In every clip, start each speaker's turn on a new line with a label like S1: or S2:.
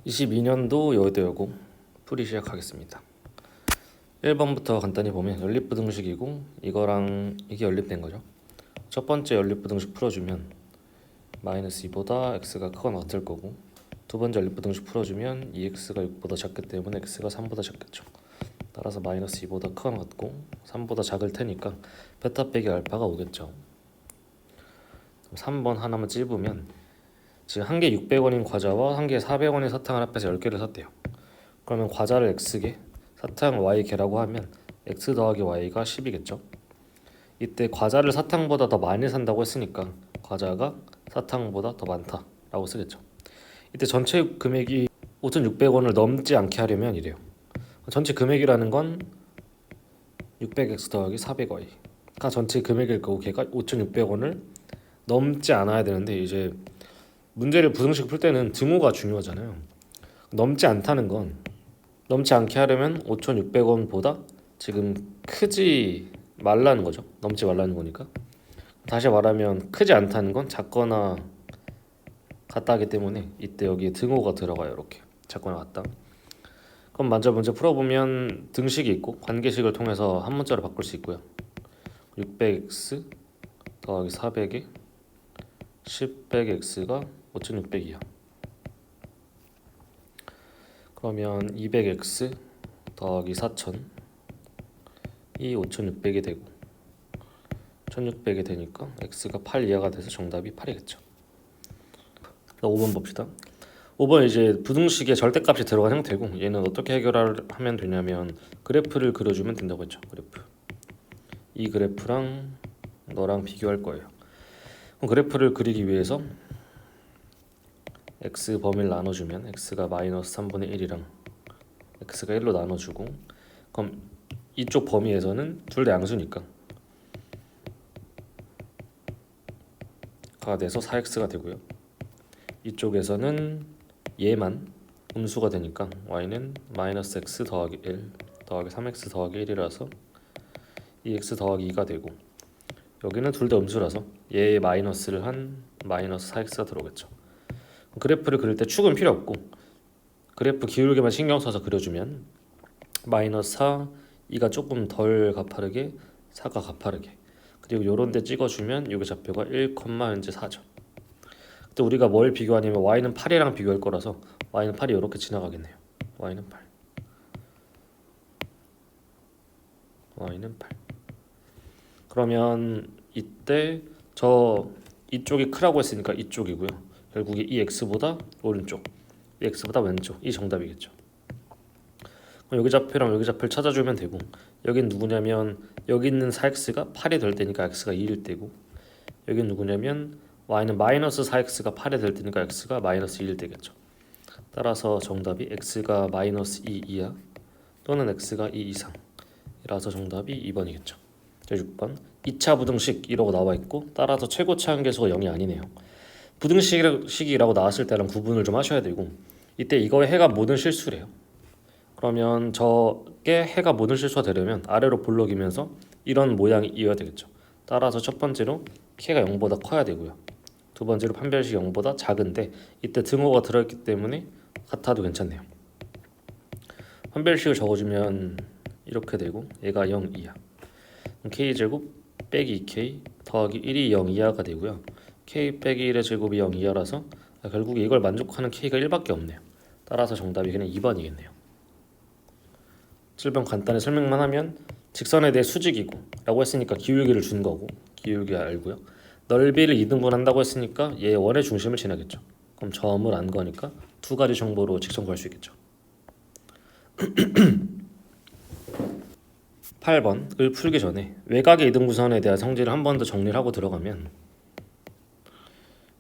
S1: 22년도 여의도여고 풀이 시작하겠습니다. 1번부터 간단히 보면 연립부등식이고 이거랑 이게 연립된 거죠. 첫 번째 연립부등식 풀어주면 마이너스 2보다 x가 크거나 같을 거고, 두 번째 연립부등식 풀어주면 2x가 6보다 작기 때문에 x가 3보다 작겠죠. 따라서 마이너스 2보다 크거나 같고 3보다 작을 테니까 베타 빼기 알파가 오겠죠. 3번 하나만 찝으면 지금 한 개 600원인 과자와 한 개 400원인 사탕을 합해서 10개를 샀대요. 그러면 과자를 x개, 사탕을 y개라고 하면 x 더하기 y가 10이겠죠. 이때 과자를 사탕보다 더 많이 산다고 했으니까 과자가 사탕보다 더 많다라고 쓰겠죠. 이때 전체 금액이 5,600원을 넘지 않게 하려면 이래요. 전체 금액이라는 건 600x 더하기 400y가 전체 금액일 거고, 걔가 5,600원을 넘지 않아야 되는데, 이제 문제를 부등식 풀 때는 등호가 중요하잖아요. 넘지 않게 하려면 5,600원보다 지금 크지 말라는 거죠. 넘지 말라는 거니까. 다시 말하면 크지 않다는 건 작거나 같다 하기 때문에 이때 여기에 등호가 들어가요. 이렇게 작거나 같다. 그럼 먼저 문제 풀어보면 등식이 있고 관계식을 통해서 한 문자로 바꿀 수 있고요. 600x 더하기 400에 10 빼기 x가 5,600이야. 그러면 200x 더하기 4,000이 5,600이 되고 1,600이 되니까 x가 8 이하가 돼서 정답이 8이겠죠. 5번 봅시다. 5번 이제 부등식에 절대값이 들어간 형태고, 얘는 어떻게 해결하면 되냐면 그래프를 그려주면 된다고 했죠. 그래프. 이 그래프랑 너랑 비교할 거예요. 그럼 그래프를 그리기 위해서 x 범위를 나눠주면 x가 마이너스 3분의 1이랑 x가 1로 나눠주고, 그럼 이쪽 범위에서는 둘 다 양수니까 가 돼서 4x가 되고요. 이쪽에서는 얘만 음수가 되니까 y는 마이너스 x 더하기 1 더하기 3x 더하기 1이라서 2x 더하기 2가 되고, 여기는 둘 다 음수라서 얘의 마이너스를 한 마이너스 4x가 들어오겠죠. 그래프를 그릴 때 축은 필요 없고 그래프 기울기만 신경 써서 그려주면 마이너스 4, 2가 조금 덜 가파르게, 4가 가파르게, 그리고 요런 데 찍어주면 여기 좌표가 1, 현재 4죠. 그때 우리가 뭘 비교하냐면 y는 8이랑 비교할 거라서 y는 8이 이렇게 지나가겠네요. y는 8. y는 8. 그러면 이때 이쪽이 크라고 했으니까 이쪽이고요. 결국에 이 x보다 오른쪽, 이 x보다 왼쪽, 이 정답이겠죠. 그럼 여기 좌표랑 여기 좌표를 찾아주면 되고, 여긴 누구냐면 여기 있는 4x가 8이 될 때니까 x가 2일 때고, 여긴 누구냐면 y는 마이너스 4x가 8이 될 때니까 x가 마이너스 2일 때겠죠. 따라서 정답이 x가 마이너스 2 이하 또는 x가 2 이상이라서 정답이 2번이겠죠. 6번 2차 부등식 이라고 나와 있고, 따라서 최고차 한계수가 0이 아니네요. 부등식이라고 나왔을 때랑 구분을 좀 하셔야 되고, 이때 이거의 해가 모든 실수래요. 그러면 저게 해가 모든 실수가 되려면 아래로 볼록이면서 이런 모양이 이어야 되겠죠. 따라서 첫 번째로 k가 0보다 커야 되고요. 두 번째로 판별식이 0보다 작은데 이때 등호가 들어있기 때문에 같아도 괜찮네요. 판별식을 적어주면 이렇게 되고 얘가 0 이하, k제곱 빼기 2k 더하기 1이 0 이하가 되고요. k 빼기 1의 제곱이 0 이하라서 결국에 이걸 만족하는 k가 1밖에 없네요. 따라서 정답이 그냥 2번이겠네요. 7번 간단히 설명만 하면 직선에 대해 수직이고 라고 했으니까 기울기를 준 거고, 기울기 알고요. 넓이를 2등분 한다고 했으니까 얘 원의 중심을 지나겠죠. 그럼 점을 안 거니까 두 가지 정보로 직선 구할 수 있겠죠. 8번을 풀기 전에 외곽의 이등분선에 대한 성질을 한 번 더 정리를 하고 들어가면,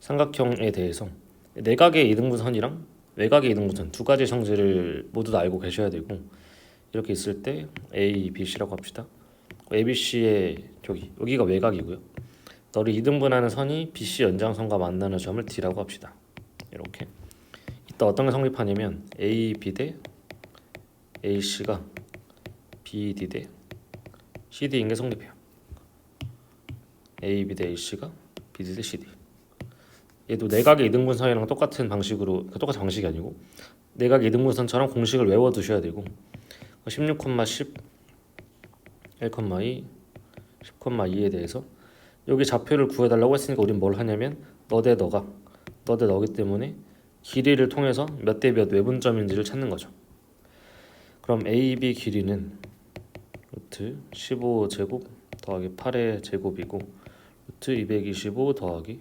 S1: 삼각형에 대해서 내각의 이등분선이랑 외곽의 이등분선 두 가지 성질을 모두 다 알고 계셔야 되고, 이렇게 있을 때 A, B, C라고 합시다. A, B, C의 여기가 외곽이고요. 너를 이등분하는 선이 BC 연장선과 만나는 점을 D라고 합시다. 이렇게. 이따 어떤 게 성립하냐면 A, B 대 AC가 B, D 대 CD인 게 성립해요. A, B 대 AC가 B, D 대 CD. 얘도 내각의 이등분선이랑 똑같은 방식이 아니고 내각 이등분선처럼 공식을 외워두셔야 되고 16,10, 1,2, 10,2에 대해서 여기 좌표를 구해달라고 했으니까 우린 뭘 하냐면 너 대 너기 때문에 길이를 통해서 몇 대 몇 외분점인지를 찾는 거죠. 그럼 AB 길이는 루트 15제곱 더하기 8의 제곱이고 루트 225 더하기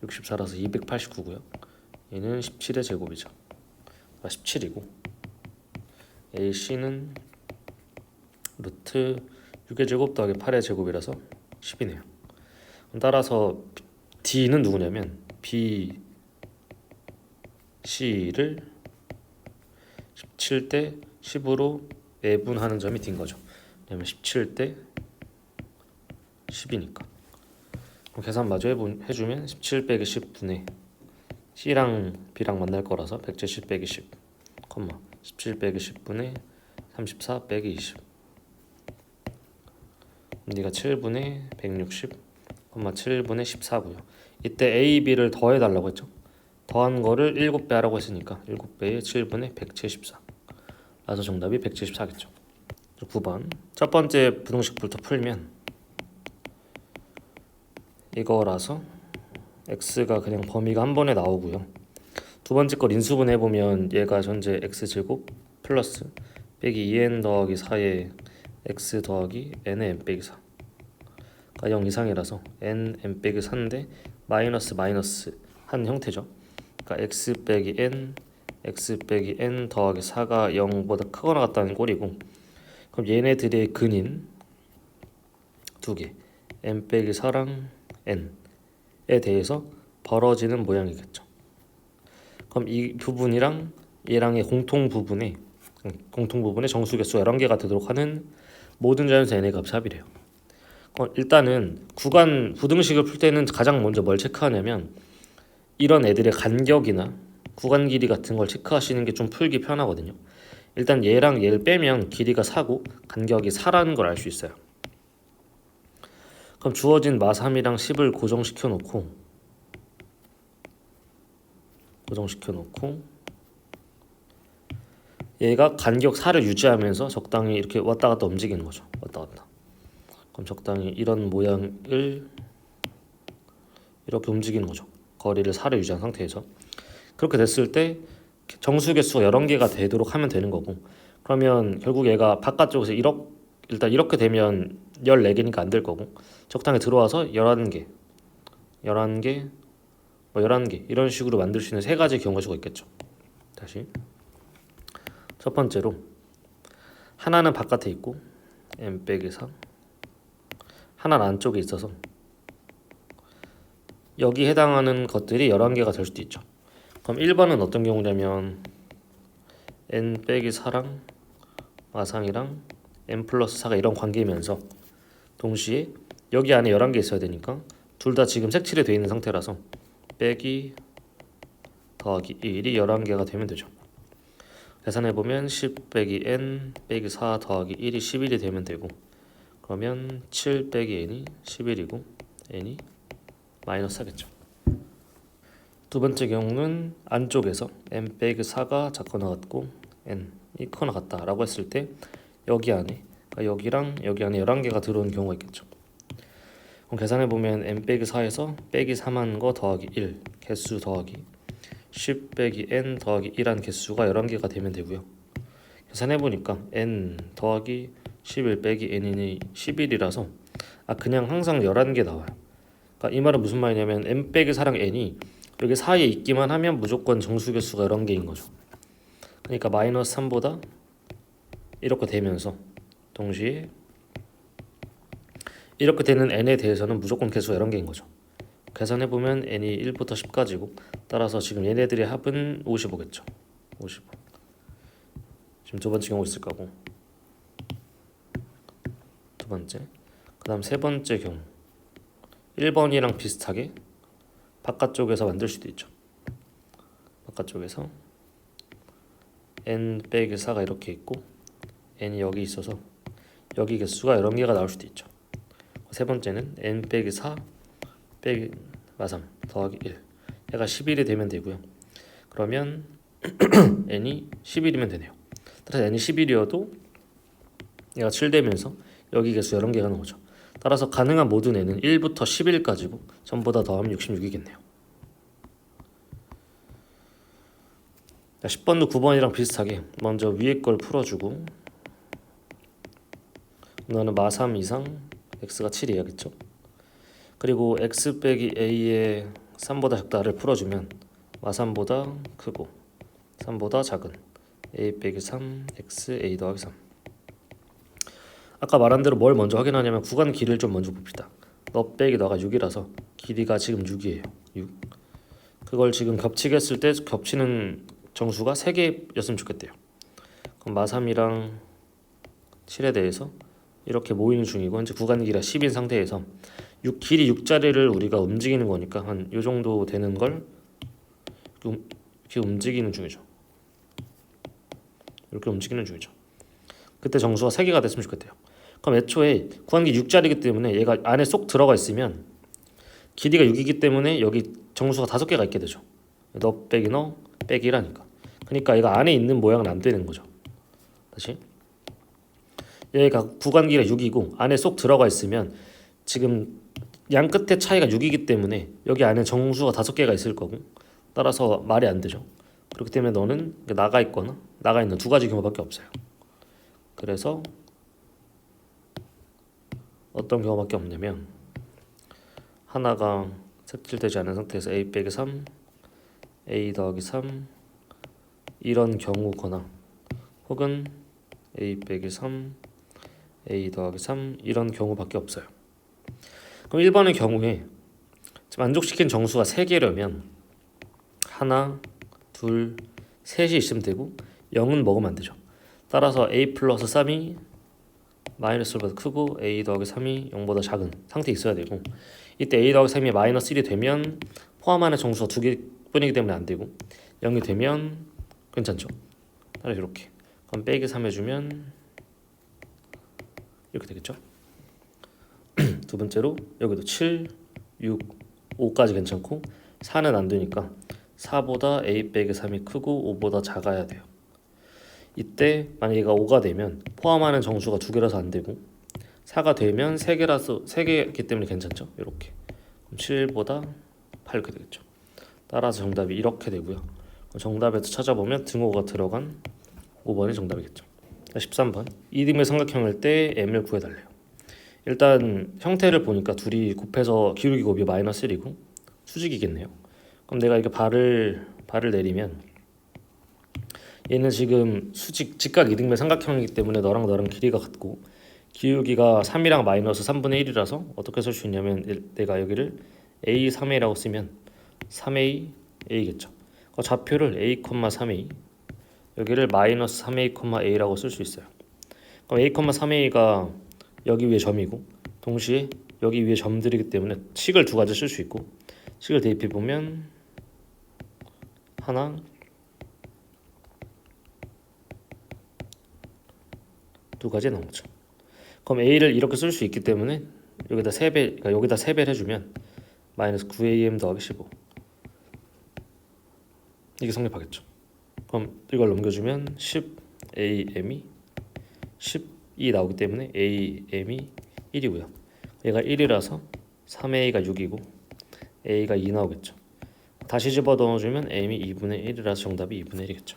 S1: 64라서 289고요. 얘는 17의 제곱이죠. 17이고 AC는 루트 6의 제곱 더하기 8의 제곱이라서 10이네요. 따라서 D는 누구냐면 BC를 17대 10으로 매분하는 점이 D인 거죠. 왜냐면 17대 10이니까. 계산 마저 해주면 17 빼기 10분의 C랑 B랑 만날 거라서 170 빼기 10, 17 빼기 10분의 34 빼기 20. 네가 7분의 160, 7분의 14고요. 이때 A, B를 더해달라고 했죠. 더한 거를 7배 하라고 했으니까 7배에 7분의 174. 그래서 정답이 174겠죠. 9번 첫 번째 부등식부터 풀면 이거라서 x가 그냥 범위가 한 번에 나오고요. 두 번째 걸 인수분 해보면 얘가 현재 x제곱 플러스 빼기 2n 더하기 4의 x 더하기 n의 n 빼기 4가 0 이상이라서 n 빼기 4인데 마이너스 한 형태죠. 그러니까 x 빼기 n 더하기 4가 0보다 크거나 같다는 꼴이고, 그럼 얘네들의 근인 두 개 n 빼기 4랑 n에 대해서 벌어지는 모양이겠죠. 그럼 이 부분이랑 얘랑의 공통 부분에 정수개수 11개가 되도록 하는 모든 자연수 n의 값이 합이래요. 일단은 구간 부등식을 풀 때는 가장 먼저 뭘 체크하냐면 이런 애들의 간격이나 구간 길이 같은 걸 체크하시는 게 좀 풀기 편하거든요. 일단 얘랑 얘를 빼면 길이가 4고 간격이 4라는 걸 알 수 있어요. 그럼 주어진 마3이랑 10을 고정시켜 놓고 얘가 간격 4를 유지하면서 적당히 이렇게 왔다 갔다 움직이는 거죠. 왔다 갔다. 그럼 적당히 이런 모양을 이렇게 움직이는 거죠. 거리를 4를 유지한 상태에서. 그렇게 됐을 때 정수개수가 11개가 되도록 하면 되는 거고, 그러면 결국 얘가 바깥쪽에서 일단 이렇게 되면 14개니까 안 될 거고, 적당히 들어와서 11개 이런 식으로 만들 수 있는 세 가지 경우가 있겠죠. 다시 첫 번째로 하나는 바깥에 있고 n 빼기 4, 하나는 안쪽에 있어서 여기 해당하는 것들이 11개가 될 수도 있죠. 그럼 1번은 어떤 경우냐면 n 빼기 4랑 마상이랑 n 플러스 4가 이런 관계이면서 동시에 여기 안에 11개 있어야 되니까 둘 다 지금 색칠이 되어 있는 상태라서 빼기 더하기 1이 11개가 되면 되죠. 계산해보면 10 빼기 n 빼기 4 더하기 1이 11이 되면 되고, 그러면 7 빼기 n이 11이고 n이 마이너스 하겠죠. 두 번째 경우는 안쪽에서 n 빼기 4가 작거나 같고 n이 크거나 같다라고 했을 때 여기 안에, 그러니까 여기랑 여기 안에 11개가 들어오는 경우가 있겠죠. 그럼 계산해보면 n 빼기 4에서 빼기 3한 거 더하기 1 개수 더하기 10 빼기 n 더하기 1한 개수가 11개가 되면 되고요. 계산해보니까 n 더하기 11 빼기 n이 11이라서 그냥 항상 11개 나와요. 그러니까 이 말은 무슨 말이냐면 n 빼기 4랑 n이 여기 사이에 있기만 하면 무조건 정수개수가 11개인 거죠. 그러니까 마이너스 3보다 이렇게 되면서 동시에 이렇게 되는 n에 대해서는 무조건 개수가 11개인 거죠. 계산해보면 n이 1부터 10까지고 따라서 지금 얘네들의 합은 55겠죠. 55. 지금 두 번째 경우 있을 거고, 두 번째, 그 다음 세 번째 경우 1번이랑 비슷하게 바깥쪽에서 만들 수도 있죠. 바깥쪽에서 n 빼기 4가 이렇게 있고 n이 여기 있어서 여기 개수가 11개가 나올 수도 있죠. 세 번째는 n 빼기 4 빼기 마3 더하기 1 얘가 11이 되면 되고요. 그러면 n이 11이면 되네요. 따라서 n이 11이어도 얘가 7되면서 여기 개수 11개가 나오죠. 따라서 가능한 모든 n은 1부터 11까지고 전부 다 더하면 66이겠네요. 자, 10번도 9번이랑 비슷하게 먼저 위에 걸 풀어주고 너는 마3 이상 x가 7이야겠죠. 그리고 x 빼기 a의 3보다 작다를 풀어주면 마3보다 크고 3보다 작은 a 빼기 3 x a 더하기 3. 아까 말한 대로 뭘 먼저 확인하냐면 구간 길이를 좀 먼저 봅시다. 너 빼기 너가 6이라서 길이가 지금 6이에요. 6. 그걸 지금 겹치게 했을 때 겹치는 정수가 3개였으면 좋겠대요. 그럼 마3이랑 7에 대해서 이렇게 모이는 중이고 현재 구간 길이가 10인 상태에서 길이 6자리를 우리가 움직이는 거니까 한 요 정도 되는 걸 이렇게 움직이는 중이죠. 이렇게 움직이는 중이죠. 그때 정수가 3개가 됐으면 좋겠대요. 그럼 애초에 구간 길이 6자리이기 때문에 얘가 안에 쏙 들어가 있으면 길이가 6이기 때문에 여기 정수가 5개가 있게 되죠. 너 빼기 너 빼기 1하니까. 그러니까 얘가 안에 있는 모양은 안 되는 거죠. 다시 얘가 구간 길이가 6이고 안에 쏙 들어가 있으면 지금 양 끝의 차이가 6이기 때문에 여기 안에 정수가 5개가 있을 거고 따라서 말이 안 되죠. 그렇기 때문에 너는 나가 있거나 나가 있는 두 가지 경우밖에 없어요. 그래서 어떤 경우밖에 없냐면 하나가 색칠되지 않은 상태에서 a 빼기 3 a 더하기 3 이런 경우거나 혹은 a 빼기 3 a 더하기 3 이런 경우밖에 없어요. 그럼 1번의 경우에 만족시킨 정수가 3개려면 하나, 둘, 셋이 있으면 되고 0은 먹으면 안 되죠. 따라서 a 플러스 3이 마이너스 1보다 크고 a 더하기 3이 0보다 작은 상태에 있어야 되고 이때 a 더하기 3이 마이너스 1이 되면 포함하는 정수가 2개뿐이기 때문에 안 되고 0이 되면 괜찮죠. 따라서 이렇게 그럼 빼기 3 해주면 이렇게 되겠죠. 두 번째로 여기도 7, 6, 5까지 괜찮고 4는 안 되니까 4보다 a 빼기 3이 크고 5보다 작아야 돼요. 이때 만약 얘가 5가 되면 포함하는 정수가 2개라서 안 되고 4가 되면 3개이기 때문에 괜찮죠. 이렇게 그럼 7보다 8 이렇게 되겠죠. 따라서 정답이 이렇게 되고요. 정답에서 찾아보면 등호가 들어간 5번이 정답이겠죠. 13번 이등변 삼각형일 때 m을 구해달래요. 일단 형태를 보니까 둘이 곱해서 기울기 곱이 마이너스 1이고 수직이겠네요. 그럼 내가 이게 발을 내리면 얘는 지금 수직 직각 이등변 삼각형이기 때문에 너랑 길이가 같고 기울기가 3이랑 마이너스 3분의 1이라서 어떻게 쓸 수 있냐면 내가 여기를 a3a라고 쓰면 3a a겠죠. 좌표를 a, 3a 여기를 마이너스 3a, a라고 쓸 수 있어요. 그럼 a, 3a가 여기 위에 점이고 동시에 여기 위에 점들이기 때문에 식을 두 가지 쓸 수 있고 식을 대입해 보면 하나, 두 가지 나오죠. 그럼 a를 이렇게 쓸 수 있기 때문에 여기다 3배, 그러니까 여기다 3배를 해주면 마이너스 9am 더하기 15 이게 성립하겠죠. 그럼 이걸 넘겨주면 10am이 10이 나오기 때문에 am이 1이고요. 얘가 1이라서 3a가 6이고 a가 2 나오겠죠. 다시 집어넣어주면 m이 2분의 1이라서 정답이 2분의 1이겠죠.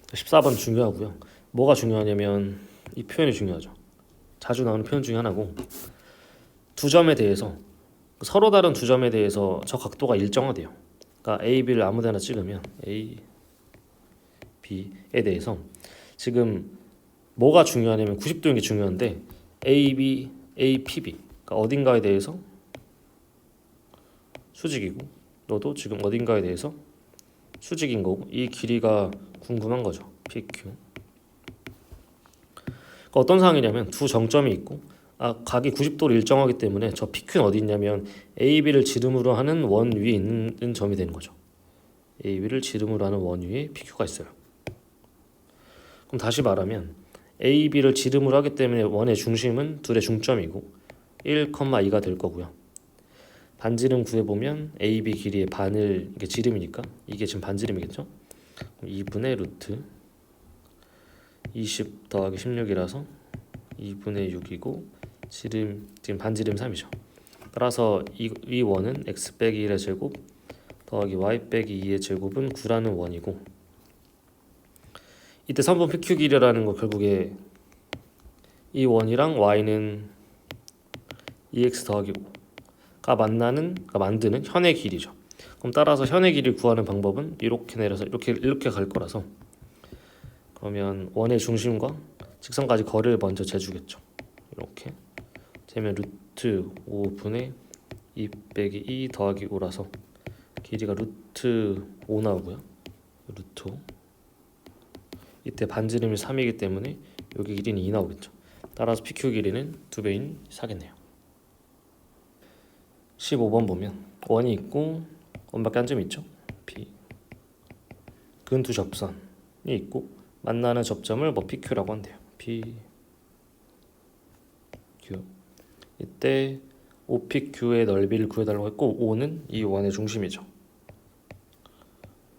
S1: 14번 중요하고요. 뭐가 중요하냐면 이 표현이 중요하죠. 자주 나오는 표현 중에 하나고 두 점에 대해서 서로 다른 두 점에 대해서 저 각도가 일정하대요. 그러니까 A, B를 아무데나 찍으면 A, B에 대해서 지금 뭐가 중요하냐면 90도인 게 중요한데 A, B, A, P, B 그러니까 어딘가에 대해서 수직이고 너도 지금 어딘가에 대해서 수직인 거고 이 길이가 궁금한 거죠. PQ. 그러니까 어떤 상황이냐면 두 정점이 있고 각이 90도로 일정하기 때문에 저 PQ는 어디 있냐면 AB를 지름으로 하는 원 위에 있는 점이 되는 거죠. AB를 지름으로 하는 원 위에 PQ가 있어요. 그럼 다시 말하면 AB를 지름으로 하기 때문에 원의 중심은 둘의 중점이고 1,2가 될 거고요. 반지름 구해보면 AB 길이의 반을 이게 지름이니까 이게 지금 반지름이겠죠? 2분의 루트 20 더하기 16이라서 2분의 6이고 지금 반지름 3이죠. 따라서 이 원은 x 빼기 1의 제곱 더하기 y 빼기 2의 제곱은 9라는 원이고 이때 3번 PQ 길이라는 거 결국에 이 원이랑 y는 2x 더하기 5가 만드는 현의 길이죠. 그럼 따라서 현의 길이를 구하는 방법은 이렇게 내려서 이렇게 갈 거라서 그러면 원의 중심과 직선까지 거리를 먼저 재주겠죠. 이렇게 재면 루트 5분의 2 빼기 2 더하기 5라서 길이가 루트 5 나오고요. 루트 5 이때 반지름이 3이기 때문에 여기 길이는 2 나오겠죠. 따라서 PQ 길이는 2배인 4겠네요. 15번 보면 원이 있고 원밖에 한 점이 있죠. P 근 두 접선이 있고 만나는 접점을 뭐 PQ라고 한대요. PQ 이때 OPQ의 넓이를 구해달라고 했고 O는 이 원의 중심이죠.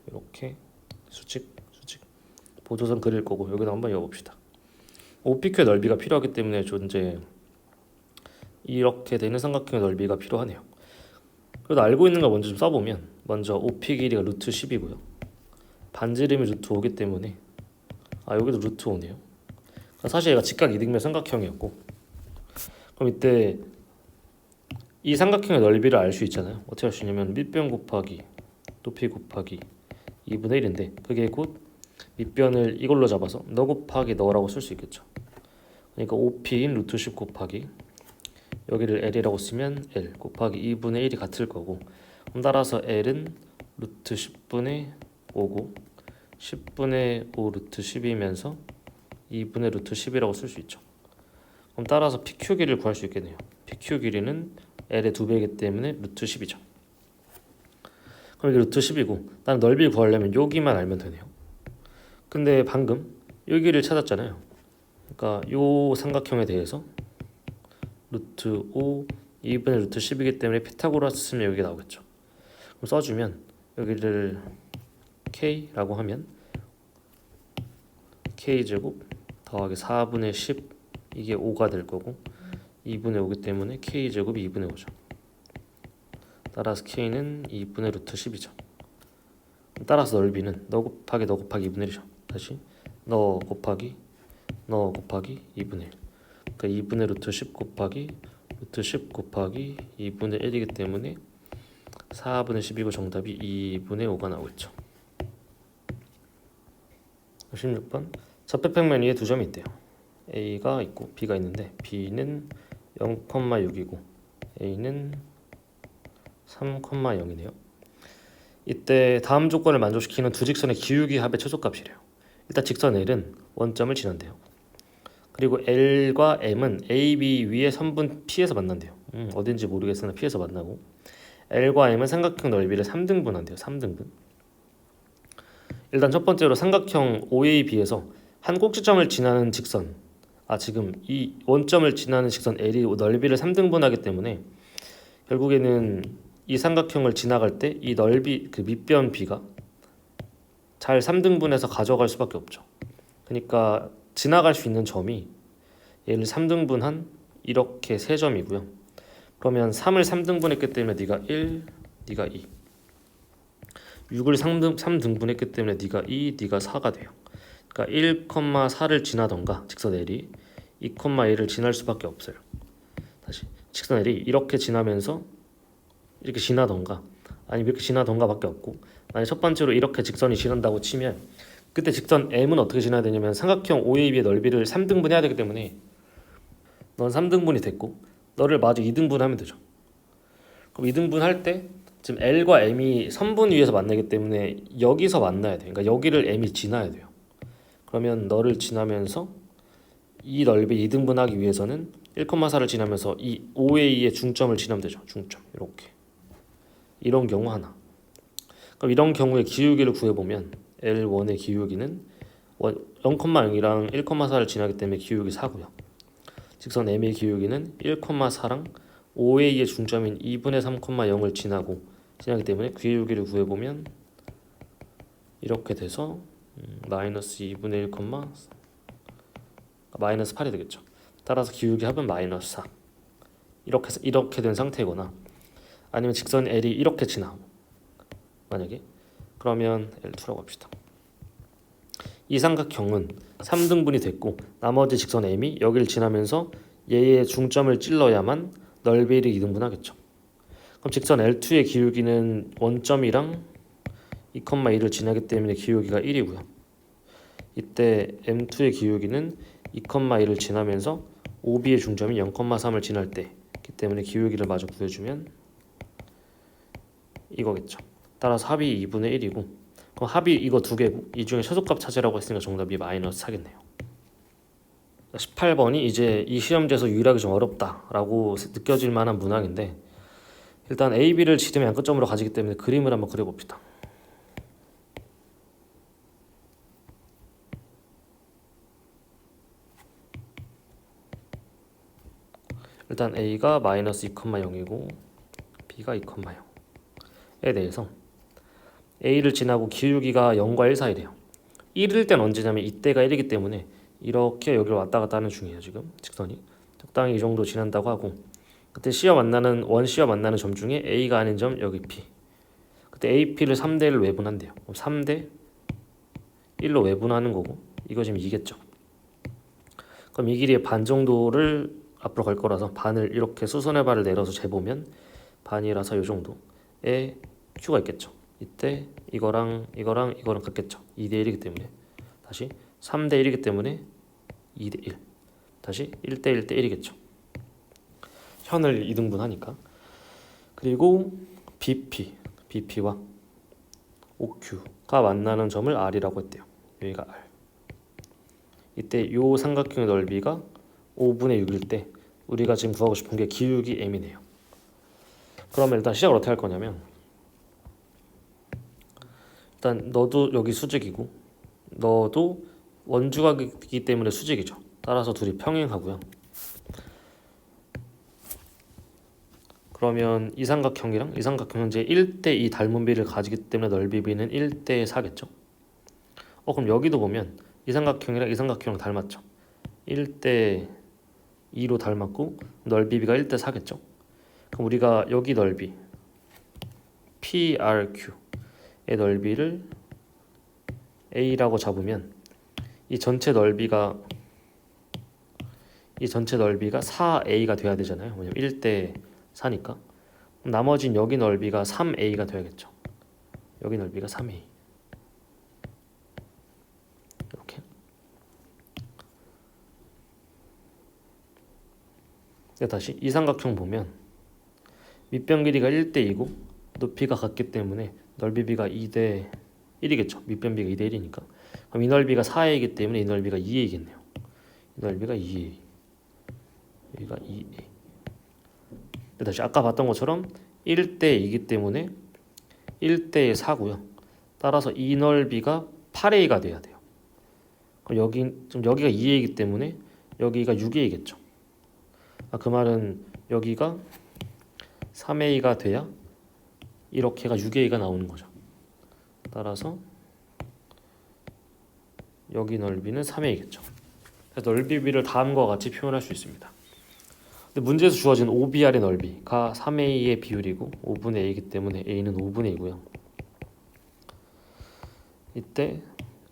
S1: 이렇게 수직 보조선 그릴 거고 여기다 한번 이어봅시다. OPQ의 넓이가 필요하기 때문에 존재 이렇게 되는 삼각형의 넓이가 필요하네요. 그래도 알고 있는 걸 먼저 좀 써보면 먼저 OP 길이가 루트 10이고요. 반지름이 루트 5기 때문에 여기도 루트 5네요. 사실 얘가 직각 이등변 삼각형이었고 그럼 이때 이 삼각형의 넓이를 알 수 있잖아요. 어떻게 할 수 있냐면 밑변 곱하기 높이 곱하기 2분의 1인데 그게 곧 밑변을 이걸로 잡아서 너 곱하기 너라고 쓸 수 있겠죠. 그러니까 OP인 루트 10 곱하기 여기를 L이라고 쓰면 L 곱하기 2분의 1이 같을 거고 그럼 따라서 L은 루트 10분의 5고 10분의 5 루트 10이면서 2분의 루트 10이라고 쓸 수 있죠. 그럼 따라서 PQ 길이를 구할 수 있겠네요. PQ 길이는 L의 2배이기 때문에 루트 10이죠. 그럼 이게 루트 10이고 나는 넓이를 구하려면 여기만 알면 되네요. 근데 방금 여기를 찾았잖아요. 그러니까 요 삼각형에 대해서 루트 5 2분의 루트 10이기 때문에 피타고라스 쓰면 여기가 나오겠죠. 그럼 써주면 여기를 K라고 하면 K제곱 더하기 4분의 10 이게 5가 될 거고 2분의 5기 때문에 K제곱이 2분의 5죠. 따라서 K는 2분의 루트 10이죠. 따라서 넓이는 너 곱하기 너 곱하기 2분의 1이죠. 다시 너 곱하기 2분의 1 그러니까 2분의 루트 10 곱하기 루트 10 곱하기 2분의 1이기 때문에 4분의 10이고 정답이 2분의 5가 나오겠죠. 16번 접배평면 위에 두 점이 있대요. A가 있고 B가 있는데 B는 0,6이고 A는 3,0이네요. 이때 다음 조건을 만족시키는 두 직선의 기울기 합의 최소값이래요. 일단 직선 L은 원점을 지난대요. 그리고 L과 M은 A, B 위의 선분 P에서 만난대요. 어딘지 모르겠으나 P에서 만나고 L과 M은 삼각형 넓이를 3등분한대요. 3등분. 일단 첫 번째로 삼각형 OAB에서 한 꼭지점을 지나는 직선 지금 이 원점을 지나는 직선 L이 넓이를 3등분하기 때문에 결국에는 이 삼각형을 지나갈 때 이 넓이 그 밑변 B가 잘 3등분해서 가져갈 수밖에 없죠. 그러니까 지나갈 수 있는 점이 얘를 3등분한 이렇게 세 점이고요. 그러면 3을 3등분했기 때문에 네가 1, 네가 2 6을 3등분했기 때문에 네가 2, 네가 4가 돼요. 그러니까 1,4를 지나던가 직선 L이 2,1을 지날 수밖에 없어요. 다시 직선 L이 이렇게 지나면서 이렇게 지나던가 아니면 이렇게 지나던가 밖에 없고 만약 첫 번째로 이렇게 직선이 지난다고 치면 그때 직선 M은 어떻게 지나야 되냐면 삼각형 OAB의 넓이를 3등분 해야 되기 때문에 넌 3등분이 됐고 너를 마저 2등분 하면 되죠. 그럼 2등분 할 때 지금 L과 M이 선분 위에서 만나기 때문에 여기서 만나야 돼요. 그러니까 여기를 M이 지나야 돼요. 그러면 너를 지나면서 이 넓이 2등분하기 위해서는 1,4를 지나면서 이 OA의 중점을 지나면 되죠. 중점 이렇게 이런 경우 하나. 그럼 이런 경우에 기울기를 구해보면 L1의 기울기는 0,0이랑 1,4를 지나기 때문에 기울기 4고요. 직선 M의 기울기는 1,4랑 OA의 중점인 2분의 3,0을 지나기 때문에 구해주기를 구해보면 이렇게 돼서 마이너스 2분의 1, 마이너스 8이 되겠죠. 따라서 기울기 합은 마이너스 4. 이렇게 된 상태거나 아니면 직선 L이 이렇게 지나 만약에 그러면 L2라고 합시다. 이 삼각형은 3등분이 됐고 나머지 직선 M이 여기를 지나면서 얘의 중점을 찔러야만 넓이를 2등분하겠죠. 그럼 직선 L2의 기울기는 원점이랑 2,2를 지나기 때문에 기울기가 1이고요. 이때 M2의 기울기는 2,2를 지나면서 OB의 중점이 0,3을 지날 때이기 때문에 기울기를 마저 구해주면 이거겠죠. 따라서 합이 2분의 1이고 그럼 합이 이거 두 개고 이 중에 최소값 찾으라고 했으니까 정답이 마이너스 4겠네요. 18번이 이제 이 시험지에서 유일하게 좀 어렵다라고 느껴질 만한 문항인데 일단 A, B를 지름의 양끝점으로 가지기 때문에 그림을 한번 그려봅시다. 일단 A가 마이너스 2,0이고 B가 2,0에 대해서 A를 지나고 기울기가 0과 1 사이래요. 1일 땐 언제냐면 이때가 1이기 때문에 이렇게 여기를 왔다 갔다 하는 중이에요. 지금 직선이 적당히 이 정도 지난다고 하고 그때 C와 만나는 점 중에 A가 아닌 점 여기 P 그때 AP를 3대 1로 외분한대요. 그럼 3대 1로 외분하는 거고 이거 지금 2겠죠. 그럼 이 길이의 반 정도를 앞으로 갈 거라서 반을 이렇게 수선의 발을 내려서 재보면 반이라서 이 정도에 Q가 있겠죠. 이때 이거랑 같겠죠. 2대 1이기 때문에 다시 3대 1이기 때문에 2대 1 다시 1대 1대 1이겠죠. 현을 2등분하니까. 그리고 BP와 OQ가 만나는 점을 R이라고 했대요. 여기가 R. 이때 요 삼각형의 넓이가 5분의 6일 때 우리가 지금 구하고 싶은 게 기울기 M이네요. 그러면 일단 시작을 어떻게 할 거냐면 일단 너도 여기 수직이고 너도 원주각이기 때문에 수직이죠. 따라서 둘이 평행하고요. 그러면 이 삼각형이랑 이 삼각형은 이제 1대2 닮은 비를 가지기 때문에 넓이 B는 1대4겠죠. 그럼 여기도 보면 이 삼각형이랑 이 삼각형이랑 닮았죠. 1대2로 닮았고 넓이 B가 1대4겠죠. 그럼 우리가 여기 넓이 PRQ의 넓이를 A라고 잡으면 이 전체 넓이가 4A가 돼야 되잖아요. 왜냐면 1대4니까. 나머진 여기 넓이가 3A가 돼야겠죠. 여기 넓이가 3A. 이렇게. 다시 이 삼각형 보면 밑변 길이가 1대2고 높이가 같기 때문에 넓이 B가 2대 1이겠죠. 밑변 B가 2대 1이니까. 그럼 이 넓이가 4A이기 때문에 이 넓이가 2A겠네요. 이 넓이가 2A. 여기가 2A. 다시 아까 봤던 것처럼 1대2이기 때문에 1대 4고요. 따라서 이 넓이가 8A가 돼야 돼요. 그럼 여기가 2A이기 때문에 여기가 6A겠죠. 그 말은 여기가 3A가 돼야 이렇게가 6A가 나오는 거죠. 따라서 여기 넓이는 3A겠죠. 그래서 넓이 B를 다음과 같이 표현할 수 있습니다. 근데 문제에서 주어진 OBR의 넓이가 3A의 비율이고 5분의 A이기 때문에 A는 5분의 2고요. 이때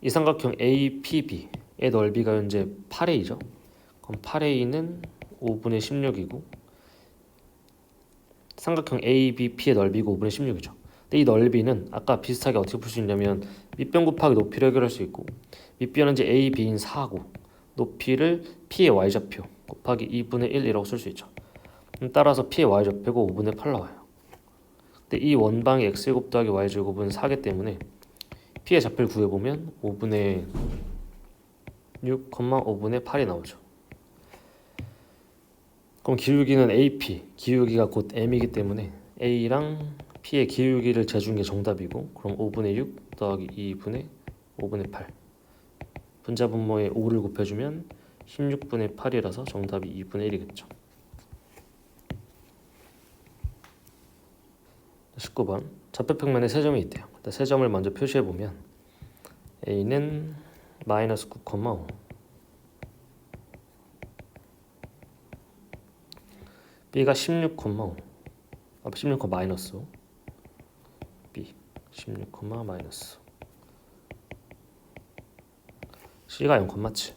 S1: 이 삼각형 APB의 넓이가 현재 8A죠. 그럼 8A는 5분의 16이고 삼각형 ABP의 넓이가 5분의 16이죠. 근데 이 넓이는 아까 비슷하게 어떻게 풀 수 있냐면 밑변 곱하기 높이를 해결할 수 있고 밑변은 이제 AB인 4고 높이를 P의 Y좌표 곱하기 2분의 1이라고 쓸 수 있죠. 따라서 P의 Y좌표가 5분의 8 나와요. 근데 이 원방의 X제곱 더하기 Y제곱은 4기 때문에 P의 좌표를 구해보면 5분의 6, 5분의 8이 나오죠. 그럼 기울기는 AP, 기울기가 곧 M이기 때문에 A랑 P의 기울기를 재준 게 정답이고 그럼 5분의 6 더하기 2분의 5분의 8 분자분모에 5를 곱해주면 16분의 8이라서 정답이 2분의 1이겠죠. 19번 좌표평면에 세 점이 있대요. 일단 세 점을 먼저 표시해보면 A는 마이너스 9,5 B가 16,5 16, 마이너스 5 B 16, 마이너스 C가 0,7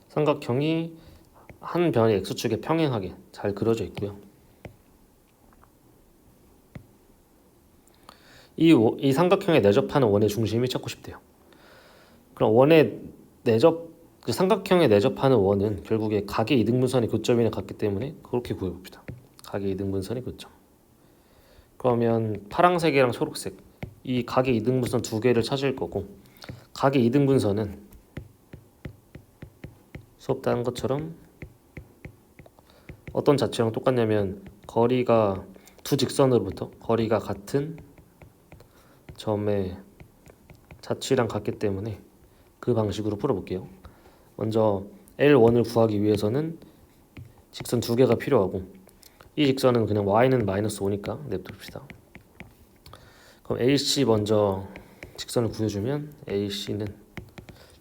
S1: 삼각형이 한 변이 X축에 평행하게 잘 그려져 있고요. 이 삼각형에 내접하는 원의 중심이 찾고 싶대요. 그럼 그 삼각형에 내접하는 원은 결국에 각의 이등분선이 교점이랑 같기 때문에 그렇게 구해봅시다. 각의 이등분선이 교점. 그러면 파란색이랑 초록색 이 각의 이등분선 두 개를 찾을 거고, 각의 이등분선은 수업 때 한 것처럼 어떤 자체랑 똑같냐면 거리가 두 직선으로부터 거리가 같은 점의 자취랑 같기 때문에 그 방식으로 풀어볼게요. 먼저 L1을 구하기 위해서는 직선 두 개가 필요하고, 이 직선은 그냥 y는 마이너스 5니까 냅둡시다. 그럼 AC 먼저 직선을 구해주면 AC는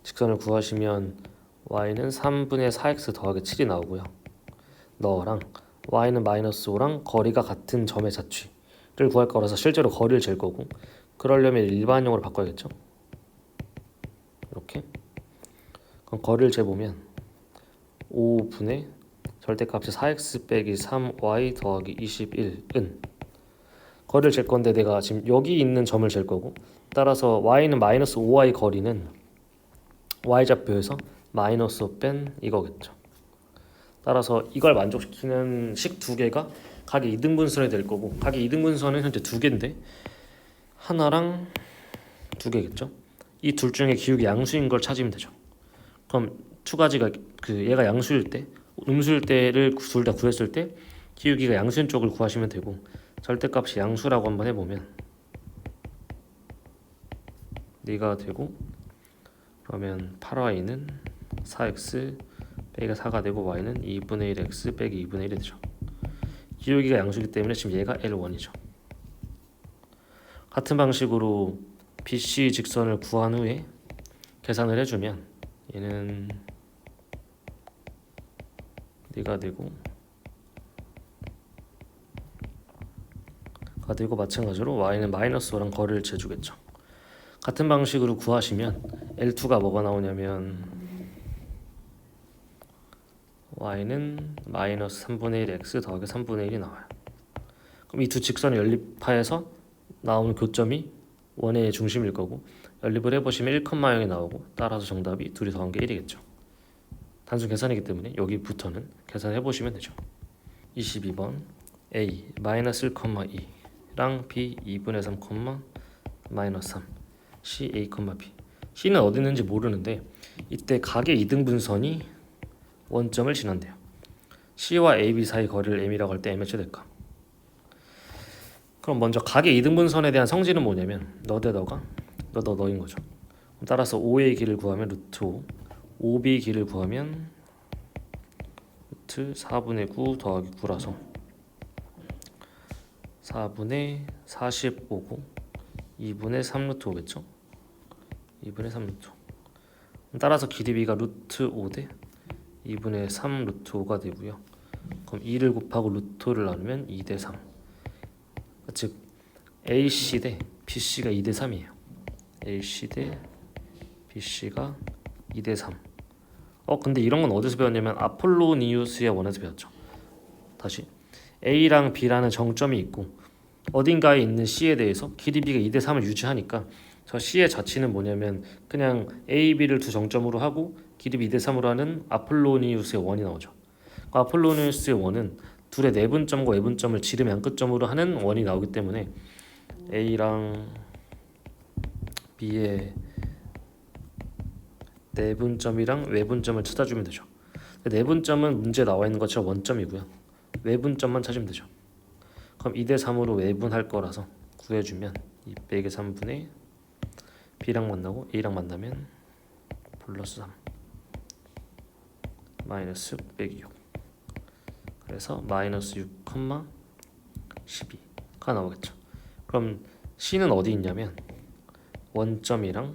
S1: 직선을 구하시면 y는 3분의 4x 더하기 7이 나오고요. 너랑 y는 마이너스 5랑 거리가 같은 점의 자취를 구할 거라서 실제로 거리를 잴 거고, 그러려면 일반형으로 바꿔야겠죠. 이렇게. 그럼 거리를 재보면 5분의 절대값이 4x 빼기 3y 더하기 21은 거리를 잴 건데 내가 지금 여기 있는 점을 잴 거고, 따라서 y는 마이너스 5y 거리는 y좌표에서 마이너스 5 뺀 이거겠죠. 따라서 이걸 만족시키는 식 두 개가 각의 이등분선이 될 거고, 각의 이등분선은 현재 두 개인데 하나랑 두 개겠죠. 이 둘 중에 기울기 양수인 걸 찾으면 되죠. 그럼 두 가지가 얘가 양수일 때, 음수일 때를 둘 다 구했을 때 기울기가 양수인 쪽을 구하시면 되고, 절대값이 양수라고 한번 해보면 네가 되고, 그러면 8y는 4x 빼기가 4가 되고 y는 2분의 1x 빼기 2분의 1이 되죠. 기울기가 양수이기 때문에 지금 얘가 L1이죠. 같은 방식으로 BC 직선을 구한 후에 계산을 해주면 얘는 네가 되고 마찬가지로 y는 마이너스 5랑 거리를 재주겠죠. 같은 방식으로 구하시면 L2가 뭐가 나오냐면 y는 마이너스 3분의 1 x 더하기 3분의 1이 나와요. 그럼 이 두 직선을 연립하여서 나오는 교점이 원의 중심일 거고, 연립을 해보시면 1,0이 나오고, 따라서 정답이 둘이 더한 게 1이겠죠. 단순 계산이기 때문에 여기부터는 계산해보시면 되죠. 22번 a 마이너스 1,2랑 b 2분의 3, 마이너스 3 c a, b c는 어디 있는지 모르는데 이때 각의 이등분선이 원점을 지난대요. c와 ab 사이 거리를 m이라고 할 때 m의 최대값. 그럼 먼저 각의 이등분선에 대한 성질은 뭐냐면 너 대 너가 너인 거죠. 따라서 5의 길을 구하면 루트 5, 5b 길을 구하면 루트 4분의 9 더하기 9라서 4분의 45고 2분의 3 루트 5겠죠. 2분의 3 루트 5. 따라서 길이 b가 루트 5대 2분의 3 루트 5가 되고요. 그럼 2를 곱하고 루트 5를 나누면 2대 3. 즉 AC 대 BC가 2대 3이에요. AC 대 BC가 2대 3. 근데 이런 건 어디서 배웠냐면 아폴로니우스의 원에서 배웠죠. 다시 A랑 B라는 정점이 있고 어딘가에 있는 C에 대해서 길이 B가 2대 3을 유지하니까 저 C의 자취는 뭐냐면 그냥 A, B를 두 정점으로 하고 길이 B 2대 3으로 하는 아폴로니우스의 원이 나오죠. 그 아폴로니우스의 원은 둘의 내분점과 외분점을 지름의 양끝점으로 하는 원이 나오기 때문에 A랑 B의 내분점이랑 외분점을 찾아주면 되죠. 내분점은 문제에 나와 있는 것처럼 원점이고요. 외분점만 찾으면 되죠. 그럼 2대 3으로 외분할 거라서 구해주면 2 빼기 3분의 B랑 만나고 A랑 만나면 플러스 3 마이너스 6 빼기 6 그래서 마이너스 6, 12가 나오겠죠. 그럼 C는 어디 있냐면 원점이랑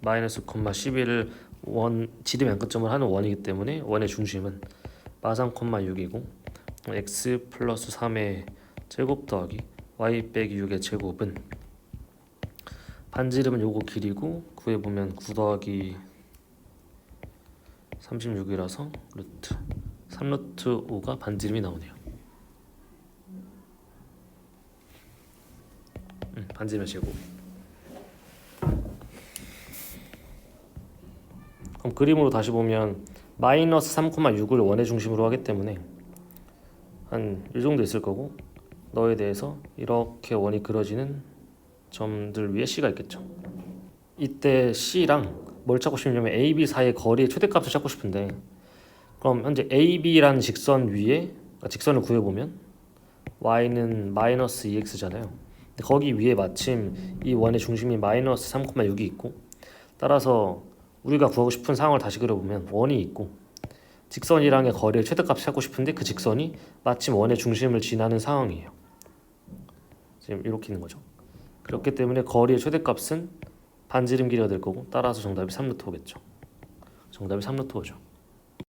S1: 마이너스 11을 지름 양끝점을 하는 원이기 때문에 원의 중심은 마상 6이고 x 플러스 3의 제곱 더하기 y 빼기 6의 제곱은 반지름은 요거 길이고 구해보면 9 더하기 36이라서 루트 3루트 5가 반지름이 나오네요. 반지름의 제곱. 그럼 그림으로 다시 보면 마이너스 3,6을 원의 중심으로 하기 때문에 한 이 정도 있을 거고 너에 대해서 이렇게 원이 그려지는 점들 위에 C가 있겠죠. 이때 C랑 뭘 찾고 싶냐면 AB 사이의 거리의 최대값을 찾고 싶은데 그럼 현재 AB라는 직선 위에 직선을 구해보면 y는 마이너스 2x잖아요. 근데 거기 위에 마침 이 원의 중심이 마이너스 3,6이 있고 따라서 우리가 구하고 싶은 상황을 다시 그려보면 원이 있고 직선이랑의 거리의 최대값을 찾고 싶은데 그 직선이 마침 원의 중심을 지나는 상황이에요. 지금 이렇게 있는 거죠. 그렇기 때문에 거리의 최대값은 반지름 길이가 될 거고 따라서 정답이 3루트 5겠죠. 정답이 3루트 5죠.